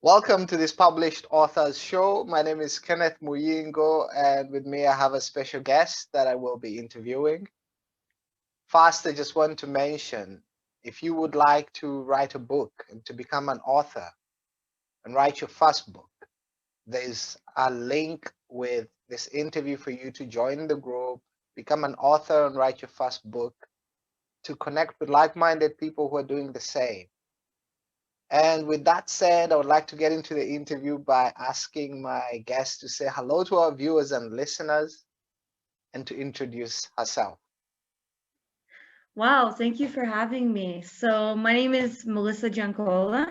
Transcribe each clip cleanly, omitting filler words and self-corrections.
Welcome to this published authors show. My name is Kenneth Muyingo, and with me I have a special guest that I will be interviewing. First, I just want to mention if you would like to write a book and to become an author and write your first book, there's a link with this interview for you to join the group, become an author, and write your first book to connect with like minded people who are doing the same. And with that said, I would like to get into the interview by asking my guest to say hello to our viewers and listeners and to introduce herself. Wow, thank you for having me. So, my name is Melissa Giancola.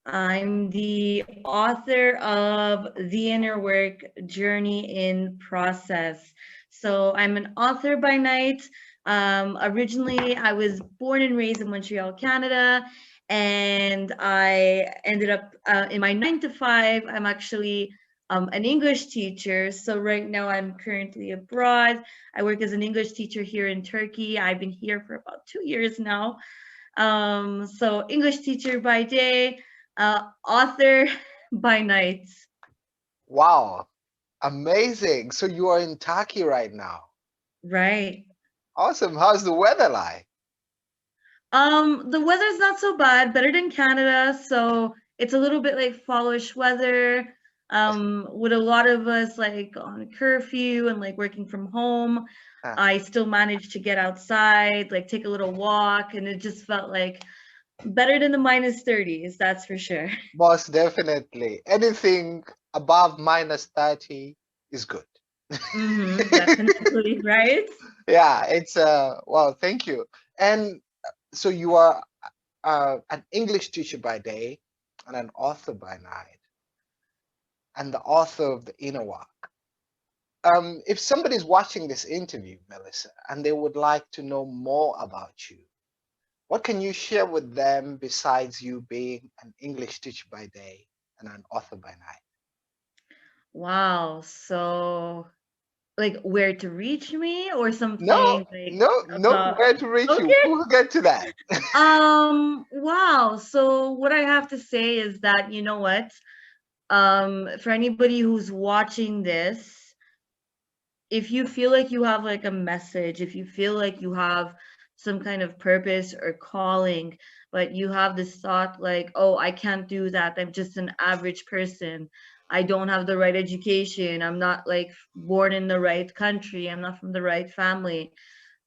I'm the author of The Inner Work Journey in Process. So, I'm an author by night. Originally, I was born and raised in Montreal, Canada, and I ended up in my 9 to 5. I'm actually an English teacher. So, right now, I'm currently abroad. I work as an English teacher here in Turkey. I've been here for about 2 years now. So English teacher by day, author by night. Wow, amazing. So you are in Turkey right now. Right. Awesome. How's the weather like? The weather's not so bad, better than Canada. So it's a little bit like fallish weather. With a lot of us like on curfew and like working from home, Huh, I still managed to get outside, like take a little walk, and it just felt like better than the minus 30s, that's for sure. most definitely. Anything above minus 30 is good. Definitely, right? Yeah, it's well, thank you. And so you are an English teacher by day and an author by night, and the author of The Inner Work. If somebody's watching this interview, Melissa, and they would like to know more about you, what can you share with them besides you being an English teacher by day and an author by night? Wow. So, like, where to reach me or No, something like no, no, about. where to reach you? Okay. We'll get to that. Wow. So what I have to say is that, you know what? For anybody who's watching this, if you feel like you have like a message, if you feel like you have some kind of purpose or calling, but you have this thought like, oh, I can't do that. I'm just an average person. I don't have the right education. I'm not like born in the right country. I'm not from the right family.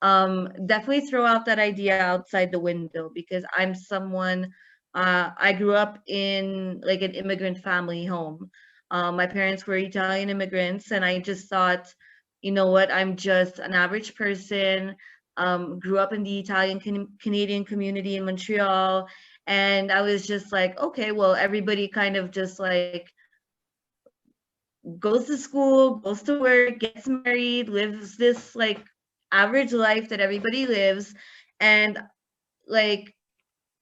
Definitely throw out that idea outside the window because I'm someone, I grew up in like an immigrant family home. My parents were Italian immigrants, and I just thought, you know what, I'm just an average person. Grew up in the Italian Canadian community in Montreal, and I was just like, okay, well, everybody kind of just like goes to school, goes to work, gets married, lives this like average life that everybody lives. And like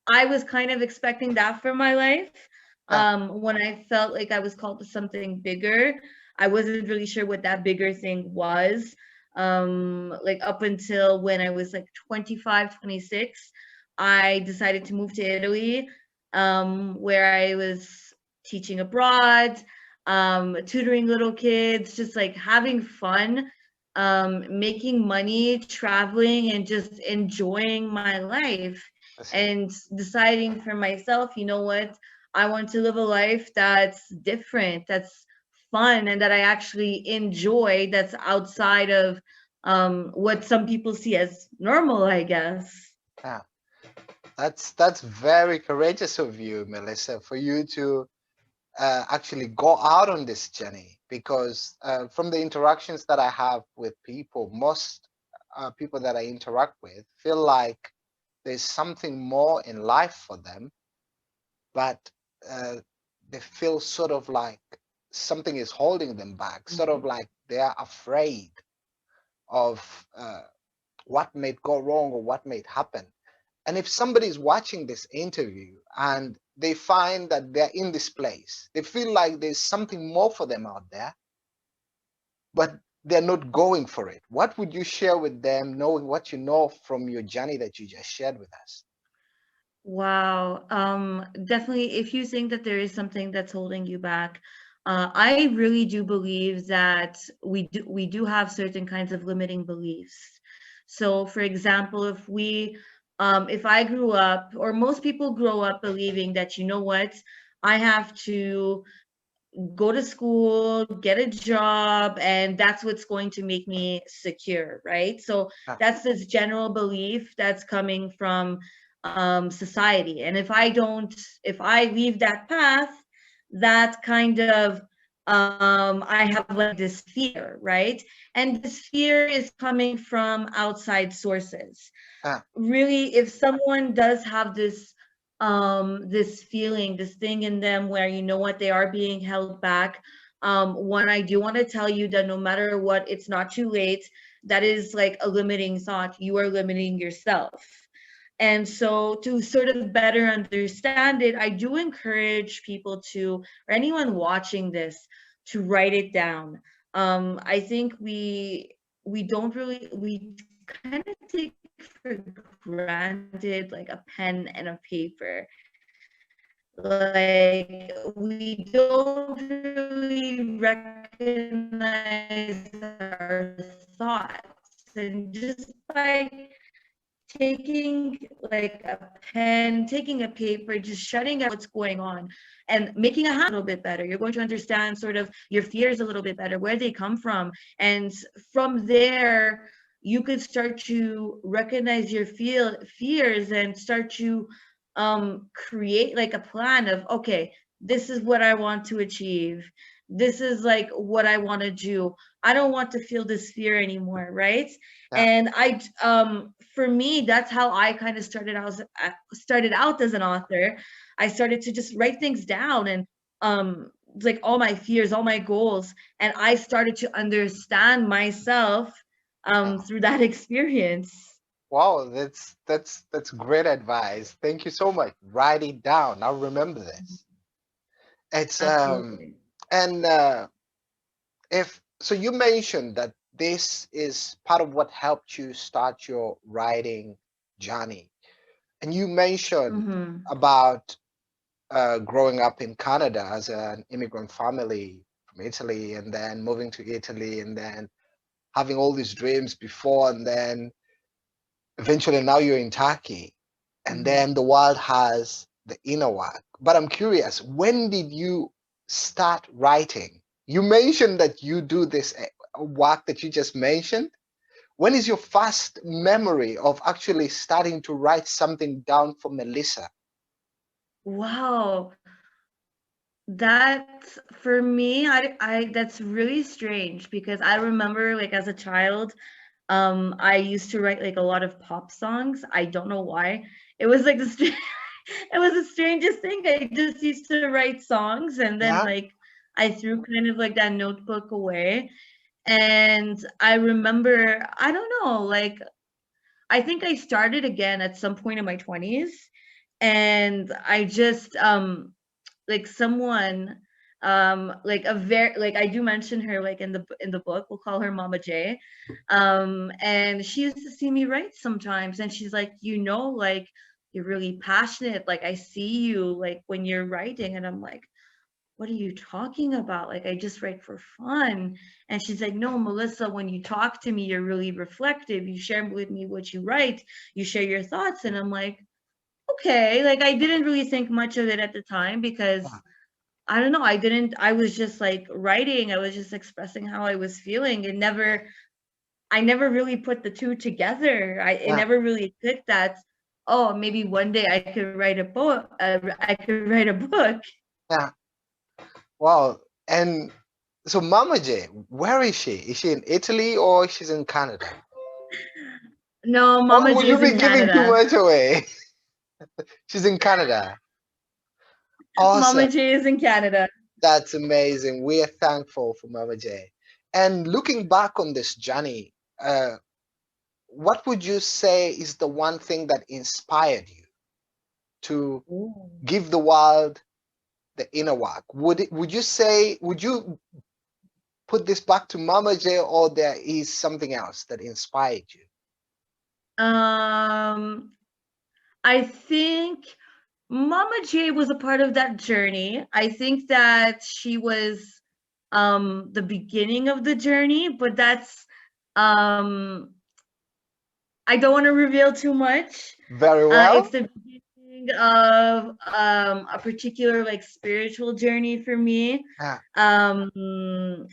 I was kind of expecting that for my life. Yeah, When I felt like I was called to something bigger, I wasn't really sure what that bigger thing was. Like up until when I was like 25, 26, I decided to move to Italy, where I was teaching abroad, tutoring little kids, just like having fun, making money, traveling, and just enjoying my life I see. and deciding for myself, you know what, I want to live a life that's different, that's fun, and that I actually enjoy, that's outside of what some people see as normal, I guess. Yeah, that's very courageous of you, Melissa, for you to actually go out on this journey because from the interactions that I have with people, most people that I interact with feel like there's something more in life for them, but uh, they feel sort of like something is holding them back, sort of Mhm. like they are afraid of what may go wrong or what may happen. And if somebody is watching this interview and they find that they're in this place, they feel like there's something more for them out there, but they're not going for it. What would you share with them, knowing what you know from your journey that you just shared with us? Wow. Definitely, if you think that there is something that's holding you back, I really do believe that we do have certain kinds of limiting beliefs. So, for example, if I grew up, or most people grow up believing that, you know what, I have to go to school, get a job, and that's what's going to make me secure, right? So Ah, that's this general belief that's coming from society. And if I leave that path, that kind of I have like this fear, right? And this fear is coming from outside sources. ah, Really, if someone does have this feeling, this thing in them where, you know what, they are being held back, one, I do want to tell you that no matter what, it's not too late. That is like a limiting thought. You are limiting yourself. And so, to sort of better understand it, I do encourage people to, or anyone watching this, to write it down. I think we don't really, we kind of take for granted like a pen and a paper. Like, we don't really recognize our thoughts. And just by taking like a pen, taking a paper, just shutting out what's going on and making a habit a little bit better, you're going to understand sort of your fears a little bit better, where they come from. And from there, you could start to recognize your fears and start to create like a plan of, okay, this is what I want to achieve. This is like what I want to do. I don't want to feel this fear anymore, right? yeah, And for me, that's how I kind of started out as an author. I started to just write things down, and like all my fears, all my goals, and I started to understand myself yeah. through that experience. Wow, that's great advice. Thank you so much. Write it down. I'll remember this. It's Absolutely. and if so, you mentioned that this is part of what helped you start your writing journey, and you mentioned Mm-hmm. about growing up in Canada as an immigrant family from Italy, and then moving to Italy, and then having all these dreams before, and then eventually now you're in Turkey, and Mm-hmm. then the world has the inner work. But I'm curious, when did you start writing? You mentioned that you do this work that you just mentioned. When is your first memory of actually starting to write something down for Melissa? Wow. That's for me, that's really strange because I remember like as a child, I used to write like a lot of pop songs. I don't know why. It was like it was the strangest thing. I just used to write songs, and then Yeah, like I threw kind of like that notebook away. And I remember, I don't know, like I think I started again at some point in my 20s, and I just like someone like a very, like I do mention her like in the book, we'll call her Mama J. And she used to see me write sometimes, and she's like, you know, like you're really passionate, like I see you like when you're writing. And I'm like, what are you talking about? Like, I just write for fun. And she's like, no, Melissa, when you talk to me, you're really reflective, you share with me what you write, you share your thoughts. And I'm like, okay. Like, I didn't really think much of it at the time because yeah, I don't know. I was just like writing. I was just expressing how I was feeling. I never really put the two together. It yeah, never really clicked that, oh, maybe one day I could write a book. I could write a book. yeah. Wow. And so Mama J, where is she? Is she in Italy or she's in Canada? No, Or Mama would J you is be in giving too Canada. much away? She's in Canada. Awesome. Mama J is in Canada. That's amazing. We are thankful for Mama J. And looking back on this journey, what would you say is the one thing that inspired you to Ooh. give the world the inner work? Would you say, would you put this back to Mama J, or there is something else that inspired you? Um, I think. Mama J was a part of that journey. I think that she was the beginning of the journey, but that's um I don't want to reveal too much. Very It's well. the beginning of a particular like spiritual journey for me. Ah, Um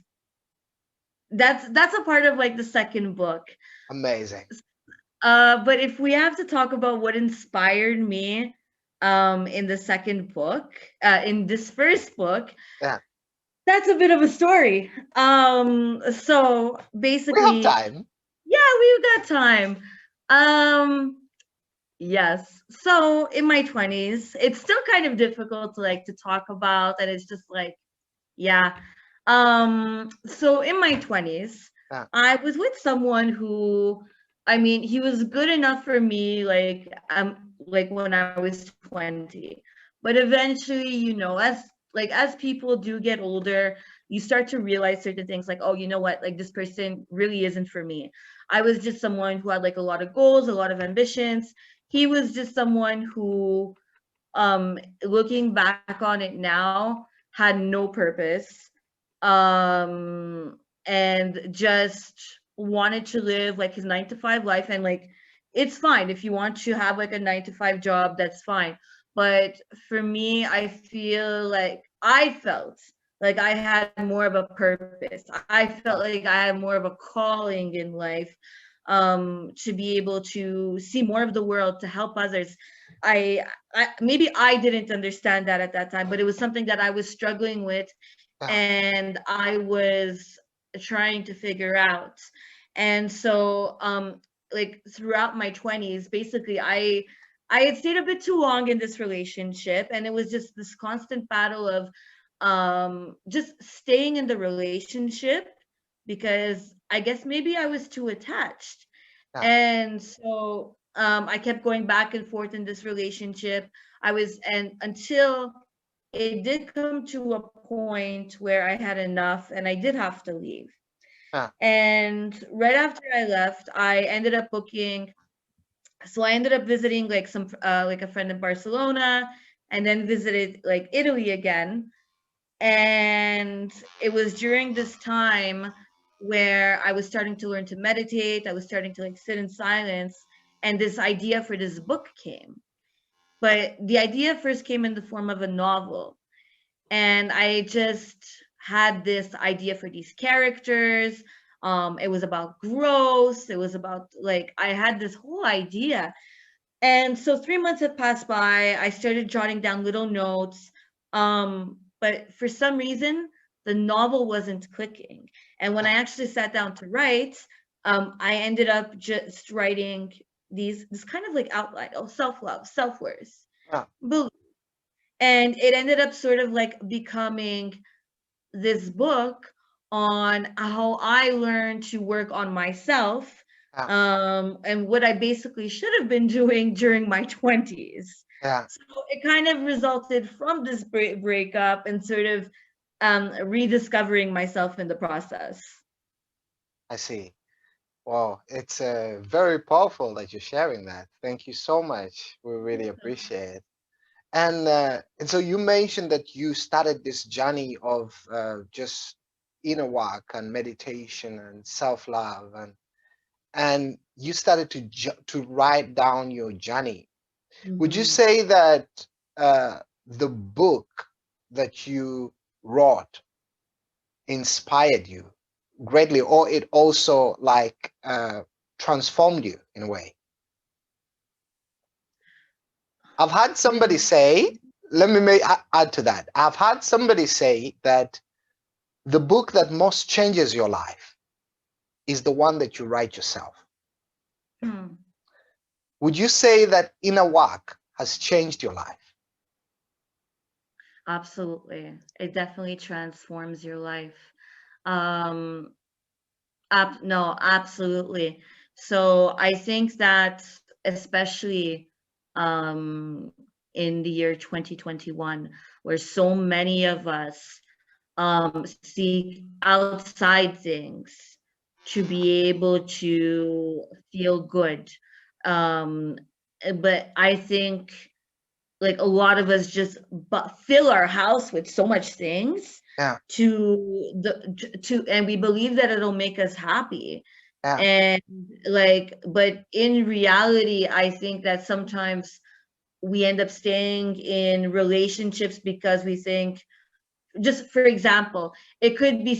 that's a part of like the second book. amazing. But if we have to talk about what inspired me in the second book, in this first book, Yeah, that's a bit of a story. So we have basically, time. yeah, we've got time. Um, yes. So in my 20s, it's still kind of difficult to like to talk about, and it's just like, yeah. So in my 20s, Ah, I was with someone who, I mean, he was good enough for me, like when I was 20. But eventually, as people do get older, you start to realize certain things like, oh, you know what, like this person really isn't for me. I was just someone who had like a lot of goals, a lot of ambitions. He was just someone who, looking back on it now, had no purpose, and just wanted to live like his 9 to 5 life. And like, it's fine if you want to have like a 9 to 5 job, that's fine. But for me, I felt like I had more of a purpose. I felt ah, like I had more of a calling in life, to be able to see more of the world, to help others. I maybe I didn't understand that at that time, but it was something that I was struggling with, ah, and I was trying to figure out. And so, like throughout my 20s, basically, I had stayed a bit too long in this relationship, and it was just this constant battle of just staying in the relationship because I guess maybe I was too attached. ah, And so I kept going back and forth in this relationship. And until it did come to a point where I had enough and I did have to leave. ah, And right after I left, I ended up booking. So I ended up visiting like like a friend in Barcelona, and then visited like Italy again. And it was during this time where I was starting to learn to meditate. I was starting to like sit in silence, and this idea for this book came. But the idea first came in the form of a novel, and I just had this idea for these characters. It was about growth. It was about like I had this whole idea, and so 3 months had passed by. I started jotting down little notes. But for some reason, the novel wasn't clicking. And when I ah, actually sat down to write, I ended up just writing this kind of like outline, oh, self-love, self-worth, ah, and it ended up sort of like becoming this book on how I learned to work on myself, ah, and what I basically should have been doing during my 20s. yeah, So it kind of resulted from this breakup and sort of rediscovering myself in the process. I see. Wow, it's very powerful that you're sharing that. Thank you so much. We really appreciate it. And so you mentioned that you started this journey of just inner work and meditation and self-love, and you started to write down your journey. Would you Mhm. say that the book that you wrote inspired you greatly, or it also like transformed you in a way? I've had somebody The say, let me add to that. I've had somebody say that the book that most changes your life is the one that you write yourself. hmm, Would you say that inner work has changed your life? Absolutely. It definitely transforms your life. Um, no, absolutely. So I think that especially in the year 2021, where so many of us seek outside things to be able to feel good. Um, but I think like a lot of us just fill our house with so much things Yeah. and we believe that it'll make us happy. Yeah. And like, but in reality, I think that sometimes we end up staying in relationships because we think, just for example, it could be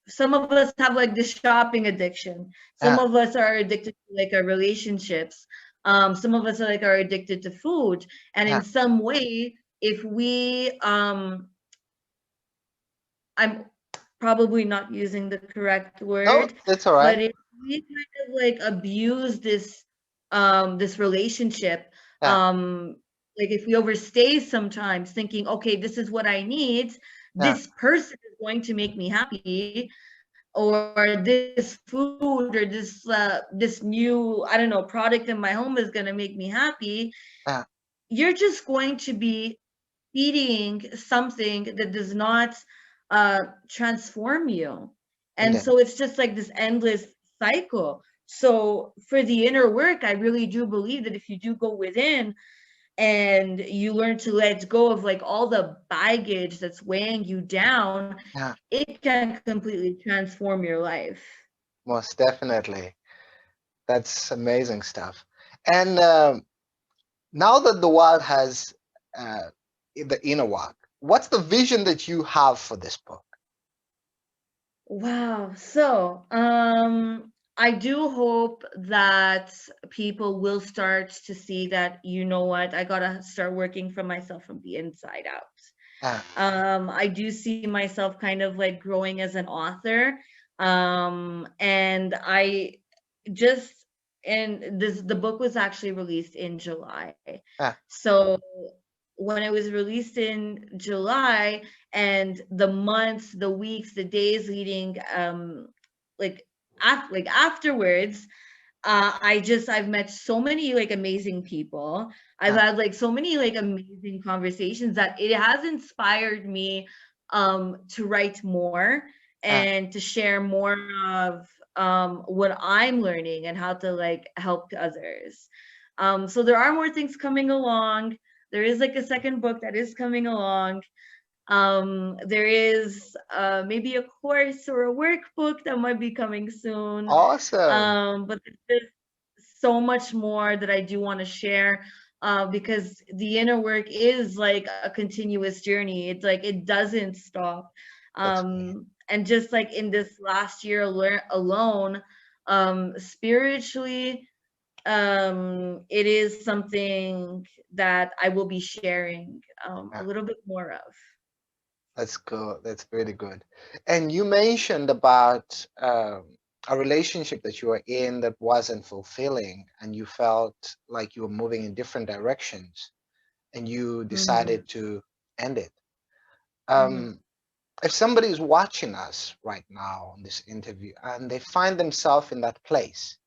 some of us have like the shopping addiction, some Yeah. of us are addicted to like our relationships, some of us are addicted to food, and in Yeah. some way, if we I'm probably not using the correct No, word, that's all but right. if we kind of like abuse this relationship, Yeah. like if we overstay sometimes thinking, okay, this is what I need, Yeah. this person is going to make me happy, or this food, or this new, I don't know, product in my home is going to make me happy, Yeah. you're just going to be feeding something that does not transform you. And Yeah. so it's just like this endless cycle. So for the inner work, I really do believe that if you do go within and you learn to let go of like all the baggage that's weighing you down, Yeah. it can completely transform your life. Most definitely. That's amazing stuff. And now that the world has uh, the inner work, what's the vision that you have for this book? Wow. So, I do hope that people will start to see that, you know what, I gotta start working for myself from the inside out. Yeah. I do see myself kind of like growing as an author. And I just, and the book was actually released in July. Yeah. So when it was released in July, and the months, the weeks, the days leading, like like afterwards, I've met so many like amazing people. I've Yeah. had like so many like amazing conversations that it has inspired me to write more Yeah. and to share more of what I'm learning and how to like help others. So there are more things coming along. There is like a second book that is coming along. There is maybe a course or a workbook that might be coming soon. Awesome. But there's so much more that I do want to share, because the inner work is like a continuous journey. It's like it doesn't stop. That's great. And just like in this last year alone, spiritually, it is something that I will be sharing a Yeah. little bit more of. That's good. That's really good. And you mentioned about a relationship that you were in that wasn't fulfilling, and you felt like you were moving in different directions, and you Mm-hmm. decided to end it. Mm-hmm. Um, if somebody is watching us right now on this interview and they find themselves in that place,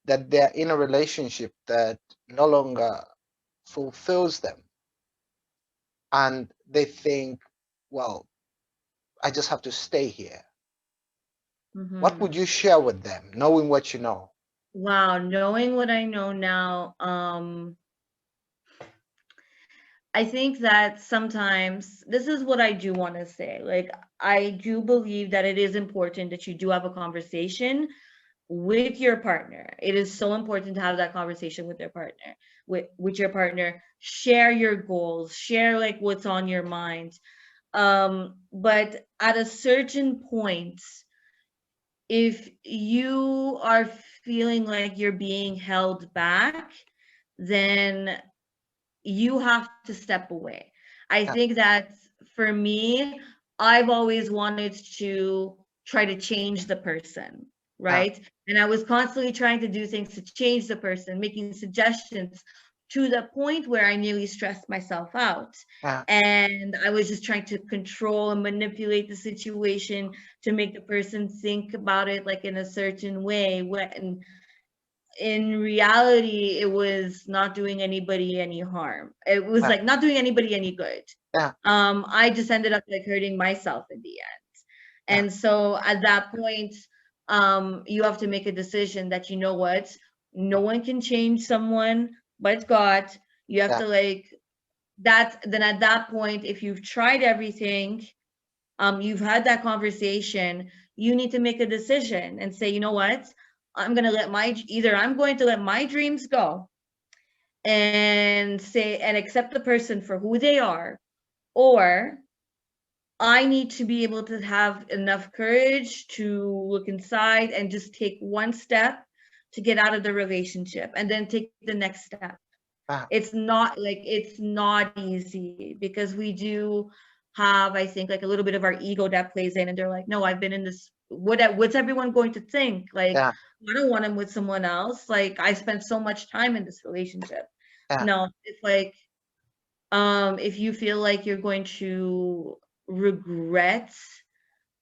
that they're in a relationship that no longer fulfills them, and they think, well, I just have to stay here. What Mm-hmm. would you share with them, knowing what you know? Wow, knowing what I know now, I think that sometimes this is what I do want to say. Like, I do believe that it is important that you do have a conversation with your partner. It is so important to have that conversation with your partner, with your partner. Share your goals, share like what's on your mind. But at a certain point, if you are feeling like you're being held back, then you have to step away. I Yeah. think that for me, I've always wanted to try to change the person, Yeah. right? And I was constantly trying to do things to change the person, making suggestions to the point where I nearly stressed myself out. Yeah. And I was just trying to control and manipulate the situation to make the person think about it like in a certain way. When in reality, it was not doing anybody any harm. It was Yeah. like not doing anybody any good. Yeah. I just ended up like hurting myself in the end. Yeah. And so at that point, you have to make a decision that, you know what, no one can change someone but God. You have Yeah. to like that's then at that point, if you've tried everything, you've had that conversation, you need to make a decision and say, you know what, I'm going to let my dreams go and say and accept the person for who they are, or I need to be able to have enough courage to look inside and just take one step to get out of the relationship and then take the next step. Ah, It's not easy because we do have, I think, like a little bit of our ego that plays in, and they're like, no, I've been in this, what's everyone going to think? Like, yeah, I don't want him with someone else. Like, I spent so much time in this relationship. yeah, No, it's like, if you feel like you're going to regret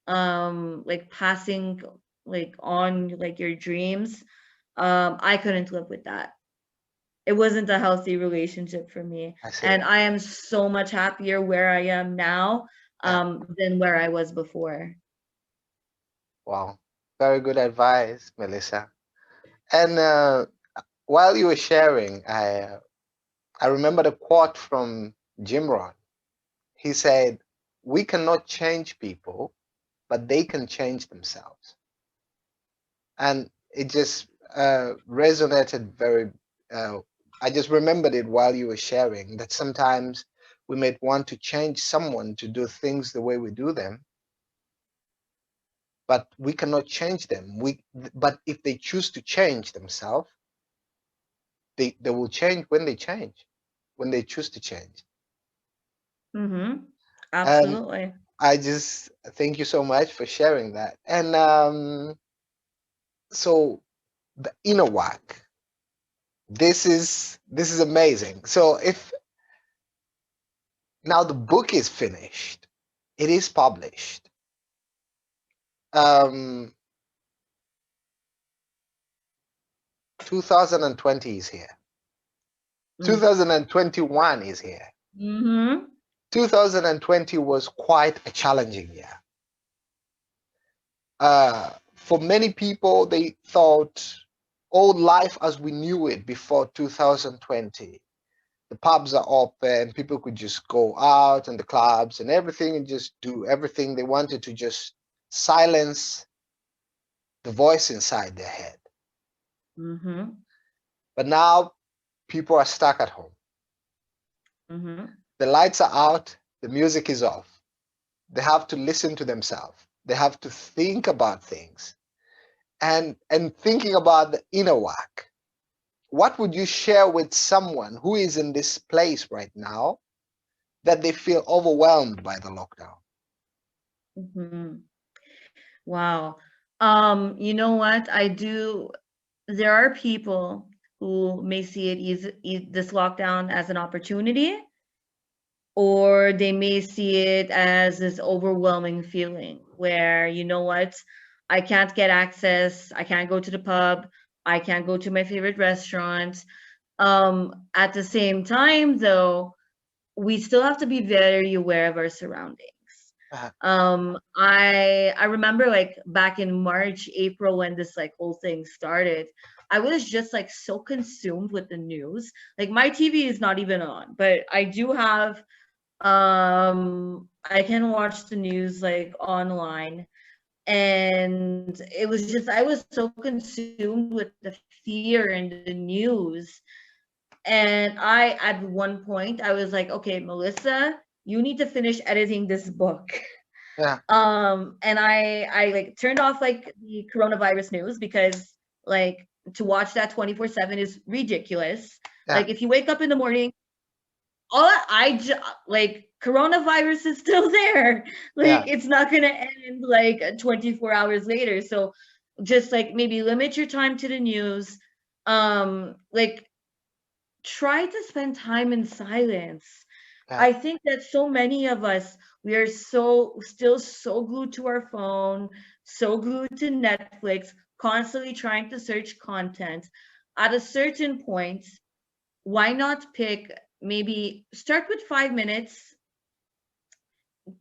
like passing like on like your dreams, I couldn't live with that. It wasn't a healthy relationship for me, I see. and I am so much happier where I am now Yeah, than where I was before. wow. Very good advice, Melissa. And while you were sharing, I remember the quote from Jim Rohn. He said, "We cannot change people, but they can change themselves." And it just resonated very. Uh, I just remembered it while you were sharing that sometimes we might want to change someone to do things the way we do them, but we cannot change them. But if they choose to change themselves, they will change when they choose to change. Mm-hmm. And Absolutely. I just thank you so much for sharing that. And so the inner work. This is amazing. So if now the book is finished, it is published. Um, 2020 is here. Mm. 2021 is here. Mm-hmm. 2020 was quite a challenging year. For many people, they thought old life as we knew it before 2020. The pubs are open, people could just go out and the clubs and everything and just do everything they wanted to just silence the voice inside their head. Mm-hmm. But now people are stuck at home. Mm-hmm. The lights are out, the music is off. They have to listen to themselves. They have to think about things. And thinking about the inner work. What would you share with someone who is in this place right now that they feel overwhelmed by the lockdown? Mm-hmm. Wow. You know what? There are people who may see this lockdown as an opportunity, or they may see it as this overwhelming feeling where, you know what, I can't get access, I can't go to the pub, I can't go to my favorite restaurant. At the same time, though, we still have to be very aware of our surroundings. Uh, I remember like back in March, April when this like whole thing started, I was just like so consumed with the news. Like my TV is not even on, but I do have I can watch the news like online, and it was just I was so consumed with the fear and the news. And I at one point I was like, okay, Melissa, you need to finish editing this book. yeah, And I like turned off like the coronavirus news because like to watch that 24/7 is ridiculous. yeah, Like if you wake up in the morning, all like coronavirus is still there. yeah, Like it's not gonna end like 24 hours later. So just like maybe limit your time to the news. Like try to spend time in silence. yeah, I think that so many of us, we are so still so glued to our phone, so glued to Netflix, constantly trying to search content. At a certain point, why not pick, maybe start with 5 minutes,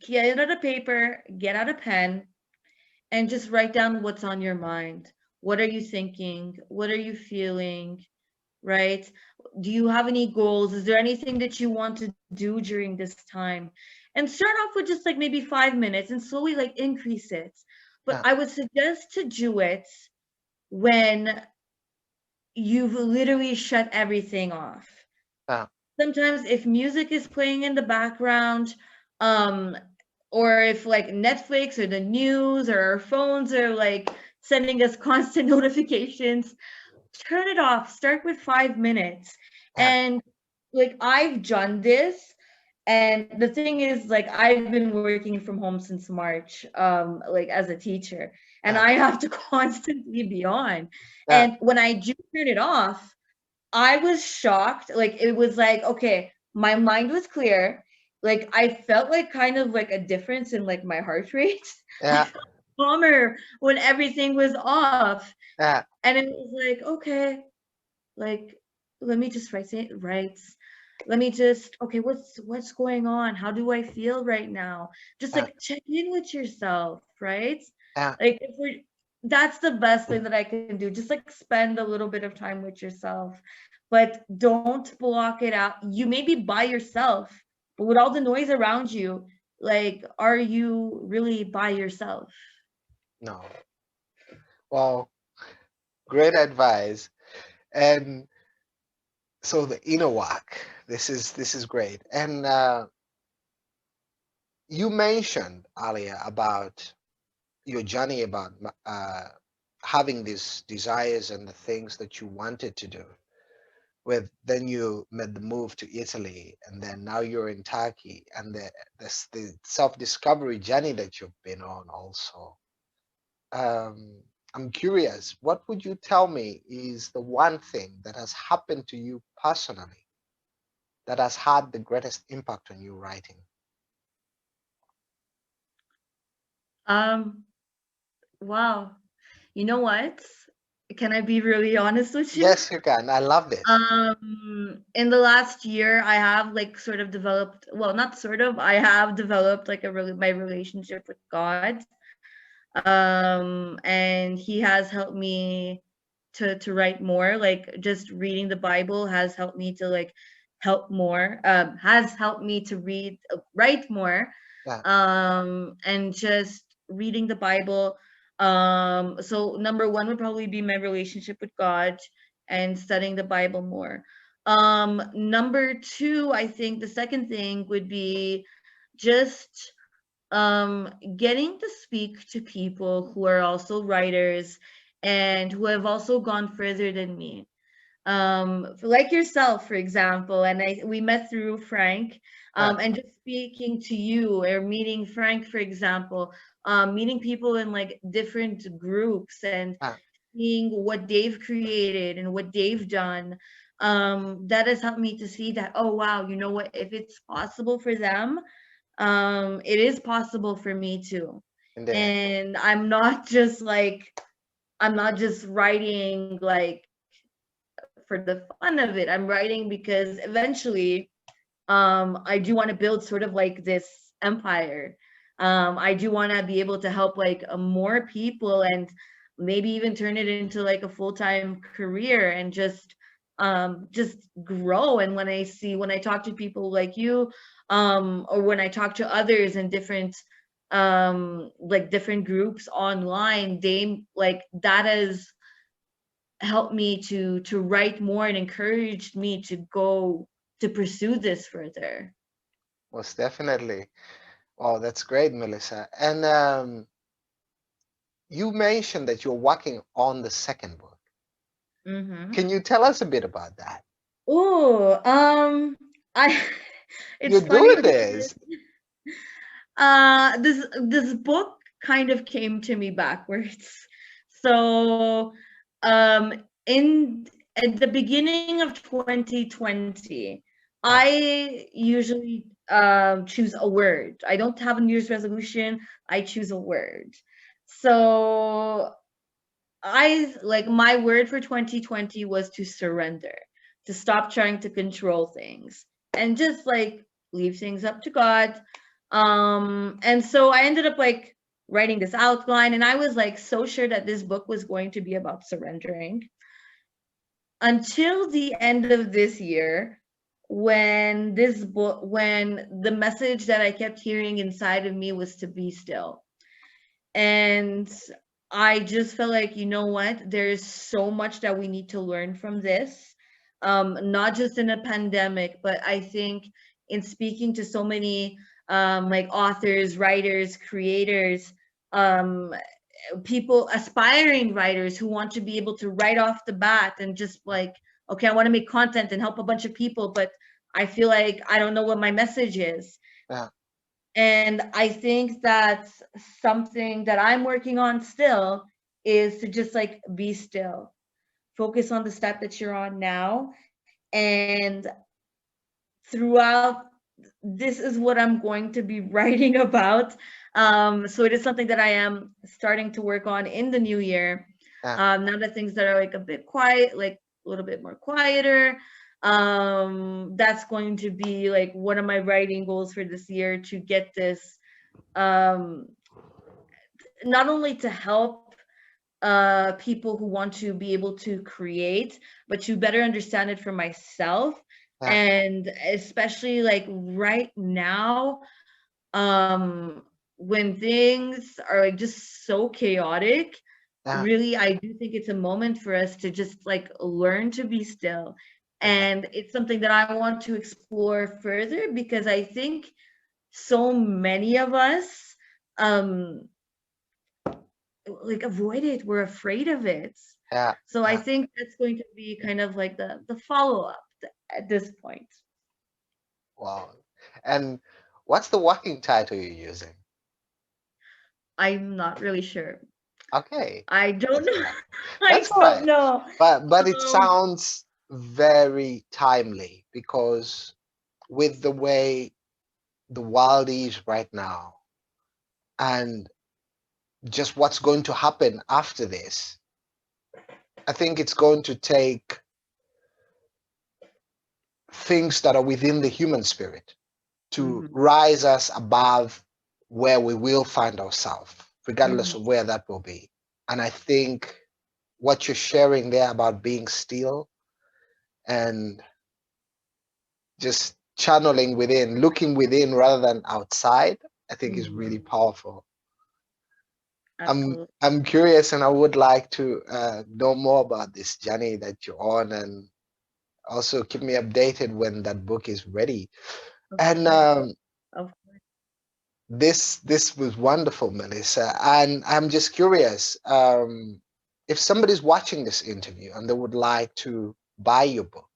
get out a paper, get out a pen, and just write down what's on your mind. What are you thinking? What are you feeling? right? Do you have any goals? Is there anything that you want to do during this time? And start off with just like maybe 5 minutes and slowly like increase it. But yeah, I would suggest to do it when you've literally shut everything off. yeah, Sometimes if music is playing in the background, um, or if like Netflix or the news or our phones are like sending us constant notifications, turn it off. Start with 5 minutes. yeah, And like I've done this. And the thing is, like, I've been working from home since March, like as a teacher, and I yeah, have to constantly be on. And yeah, when I do turn it off, I was shocked. Like it was like, okay, my mind was clear. Like I felt like kind of like a difference in like my heart rate. I yeah, felt calmer when everything was off. yeah, And it was like, okay, like let me just write it right. Let me just, okay, what's going on? How do I feel right now? Just yeah, like check in with yourself, right? yeah. Like if we're that's the best thing that I can do. Just like spend a little bit of time with yourself. But don't block it out. You may be by yourself, but with all the noise around you, like are you really by yourself? No. Well, great advice. And so the inner work, this is great. And you mentioned earlier about your journey about having these desires and the things that you wanted to do. With then you made the move to Italy, and then now you're in Turkey, and the self-discovery journey that you've been on also. I'm curious, what would you tell me is the one thing that has happened to you personally that has had the greatest impact on you writing? Um, wow. You know what? Can I be really honest with you? Yes, you can. I love this. In the last year, I have like sort of developed, well, not sort of, I have developed like a really my relationship with God. And he has helped me to write more. Like just reading the Bible has helped me to like help more. Has helped me to write more. Yeah, And just reading the Bible. So number one would probably be my relationship with God and studying the Bible more. Number two, I think the second thing would be just getting to speak to people who are also writers and who have also gone further than me, like yourself, for example. And we met through Frank. yeah, And just speaking to you or meeting Frank, for example, meeting people in like different groups and yeah. seeing what they've created and what they've done, that has helped me to see that, oh wow, you know what, if it's possible for them, it is possible for me too. Indeed. And I'm not just writing like for the fun of it. I'm writing because eventually I do want to build sort of like this empire. I do want to be able to help like more people and maybe even turn it into like a full-time career and just grow. And when I talk to people like you, or when I talk to others in different like different groups online, they like that has helped me to write more and encouraged me to go to pursue this further. Most definitely. Oh, that's great, Melissa. And you mentioned that you're working on the second book. Mm-hmm. Can you tell us a bit about that? Oh, I it's You're funny doing because this. this book kind of came to me backwards. So, in at the beginning of 2020, Yeah, I usually choose a word. I don't have a New Year's resolution. I choose a word. So I like my word for 2020 was to surrender, to stop trying to control things and just like leave things up to God. And so I ended up like writing this outline, and I was like so sure that this book was going to be about surrendering. until the end of this year, when this book, when the message that I kept hearing inside of me was to be still. And I just felt like, you know what, there's so much that we need to learn from this, not just in a pandemic, but I think in speaking to so many like authors, writers, creators, um, people, aspiring writers who want to be able to write off the bat and just like, okay, I want to make content and help a bunch of people, but I feel like I don't know what my message is. Yeah, And I think that's something that I'm working on still, is to just like be still, focus on the step that you're on now. And throughout, this is what I'm going to be writing about. So it is something that I am starting to work on in the new year. yeah, Now that things that are like a bit quiet, like a little bit more quieter, that's going to be like one of my writing goals for this year, to get this, um, not only to help people who want to be able to create, but to better understand it for myself. yeah, And especially like right now, when things are like just so chaotic, yeah, really, I do think it's a moment for us to just like learn to be still. yeah, And it's something that I want to explore further, because I think so many of us um like avoid it, we're afraid of it. yeah, So I yeah. think that's going to be kind of like the follow up at this point. Wow. And what's the working title you're using? I'm not really sure. Okay, I don't that's know. fine. I That's don't fine. know. But it Um, sounds very timely because with the way the world is right now and just what's going to happen after this, I think it's going to take things that are within the human spirit to mhm, rise us above where we will find ourselves, regardless mhm. of where that will be. And I think what you're sharing there about being still and just channeling within, looking within rather than outside, I think is really Mhm. powerful. Absolutely. I'm curious, and I would like to know more about this journey that you're on, and also keep me updated when that book is ready. Of And course. Of this was wonderful, Melissa. And I'm just curious, if somebody's watching this interview and they would like to buy your book,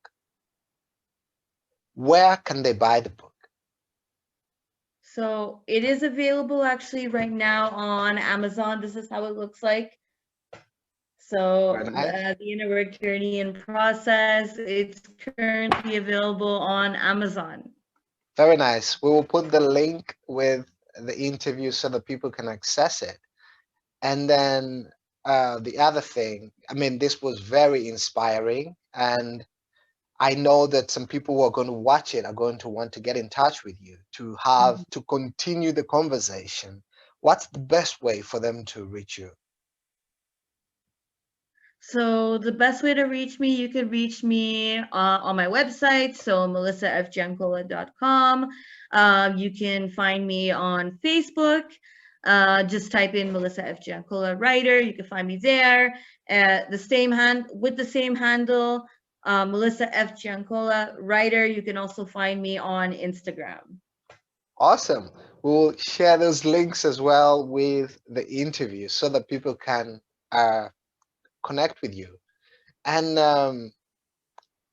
where can they buy the book? So it is available actually right now on Amazon. This is how it looks like. Very So nice. the Inner Work Journey in Process, it's currently available on Amazon. Very nice. We will put the link with the interview so that people can access it. And then the other thing, I mean, this was very inspiring, and I know that some people who are going to watch it are going to want to get in touch with you to have Mhm. to continue the conversation. What's the best way for them to reach you? So the best way to reach me, you could reach me on my website, so melissafgiancola.com. You can find me on Facebook. Just type in Melissa F. Giancola writer. You can find me there. The same hand with the same handle, Melissa F. Giancola writer. You can also find me on Instagram. Awesome. We'll share those links as well with the interview so that people can uh, connect with you. And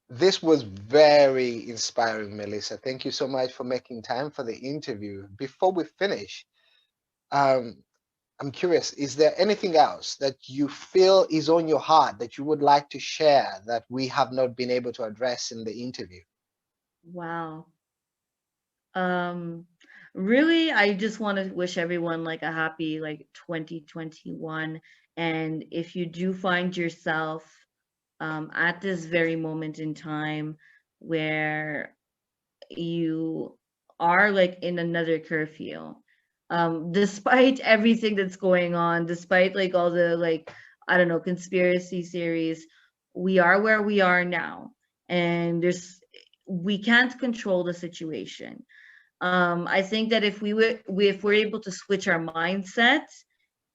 this was very inspiring, Melissa. Thank you so much for making time for the interview. Before we finish, um, I'm curious, is there anything else that you feel is on your heart that you would like to share that we have not been able to address in the interview? Wow. Um, Really, I just want to wish everyone like a happy like 2021. And if you do find yourself at this very moment in time where you are like in another curfew, despite everything that's going on, despite like all the like, I don't know, conspiracy theories, we are where we are now, and we can't control the situation. I think that if we're able to switch our mindset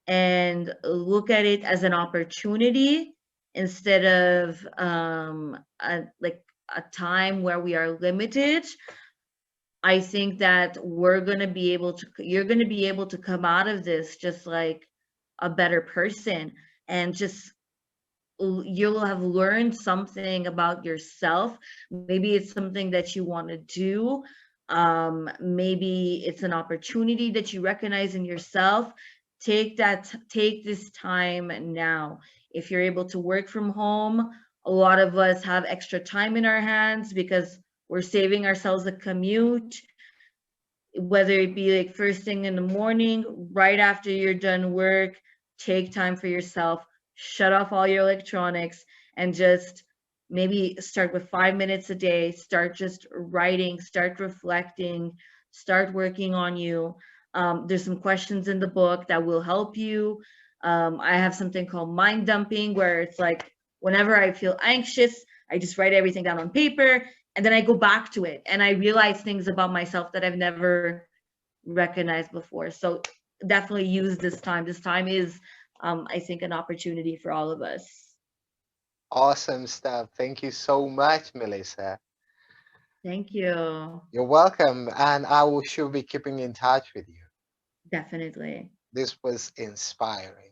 and look at it as an opportunity instead of like a time where we are limited, I think that you're going to be able to come out of this just like a better person, and just you'll have learned something about yourself. Maybe it's something that you want to do. Maybe it's an opportunity that you recognize in yourself. Take this time now. If you're able to work from home, a lot of us have extra time in our hands because we're saving ourselves a commute, whether it be like first thing in the morning, right after you're done work. Take time for yourself, shut off all your electronics, and just maybe start with 5 minutes a day. Start just writing, start reflecting, start working on you. There's some questions in the book that will help you. I have something called mind dumping, where it's like whenever I feel anxious, I just write everything down on paper, and then I go back to it and I realize things about myself that I've never recognized before. So definitely use this time. This time is, I think, an opportunity for all of us. Awesome stuff. Thank you so much, Melissa. Thank you. You're welcome, and I will sure be keeping in touch with you. Definitely. This was inspiring.